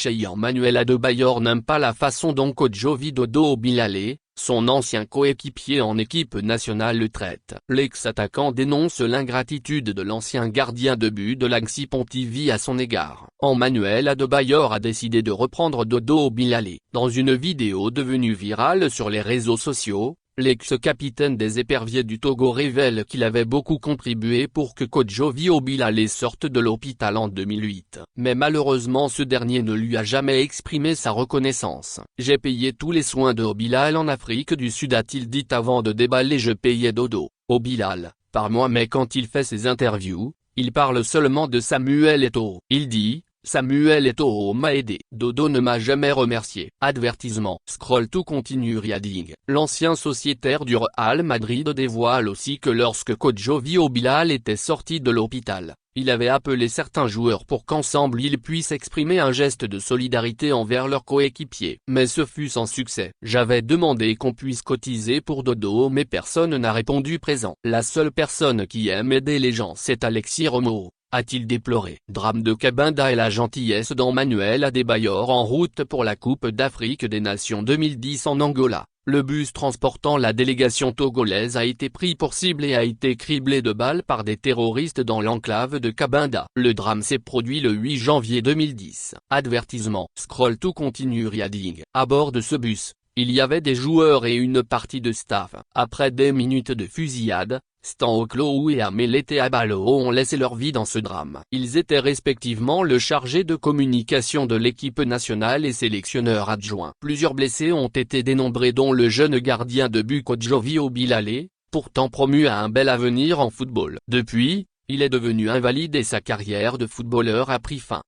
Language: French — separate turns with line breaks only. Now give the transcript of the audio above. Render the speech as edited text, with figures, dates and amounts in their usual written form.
Cheikh Emmanuel Adebayor n'aime pas la façon dont coach Dodo Bilal, son ancien coéquipier en équipe nationale, le traite. L'ex-attaquant dénonce l'ingratitude de l'ancien gardien de but de l'AGSI Pontivy à son égard. Emmanuel Adebayor a décidé de reprendre Dodo Bilal. Dans une vidéo devenue virale sur les réseaux sociaux, l'ex-capitaine des éperviers du Togo révèle qu'il avait beaucoup contribué pour que coach Jovio Bilal sorte de l'hôpital en 2008. Mais malheureusement ce dernier ne lui a jamais exprimé sa reconnaissance. « J'ai payé tous les soins de Bilal en Afrique du Sud », a-t-il dit avant de déballer « Je payais Dodo Bilal par mois, mais quand il fait ses interviews, il parle seulement de Samuel Eto'o. Il dit « Samuel Eto'o m'a aidé. Dodo ne m'a jamais remercié. » Avertissement. Scroll tout continue Riyading. L'ancien sociétaire du Real Madrid dévoile aussi que lorsque coach Jovio Bilal était sorti de l'hôpital, il avait appelé certains joueurs pour qu'ensemble ils puissent exprimer un geste de solidarité envers leurs coéquipiers. Mais ce fut sans succès. « J'avais demandé qu'on puisse cotiser pour Dodo mais personne n'a répondu présent. La seule personne qui aime aider les gens c'est Alexis Romo », a-t-il déploré. Drame de Cabinda et la gentillesse d'Emmanuel Adebayor en route pour la Coupe d'Afrique des Nations 2010 en Angola. Le bus transportant la délégation togolaise a été pris pour cible et a été criblé de balles par des terroristes dans l'enclave de Cabinda. Le drame s'est produit le 8 janvier 2010. Avertissement. Scroll tout continue Riyading. À bord de ce bus, il y avait des joueurs et une partie de staff. Après des minutes de fusillade, Stan Oklou et Amelete Abalo ont laissé leur vie dans ce drame. Ils étaient respectivement le chargé de communication de l'équipe nationale et sélectionneur adjoint. Plusieurs blessés ont été dénombrés dont le jeune gardien de but coach Jovio Bilal, pourtant promu à un bel avenir en football. Depuis, il est devenu invalide et sa carrière de footballeur a pris fin.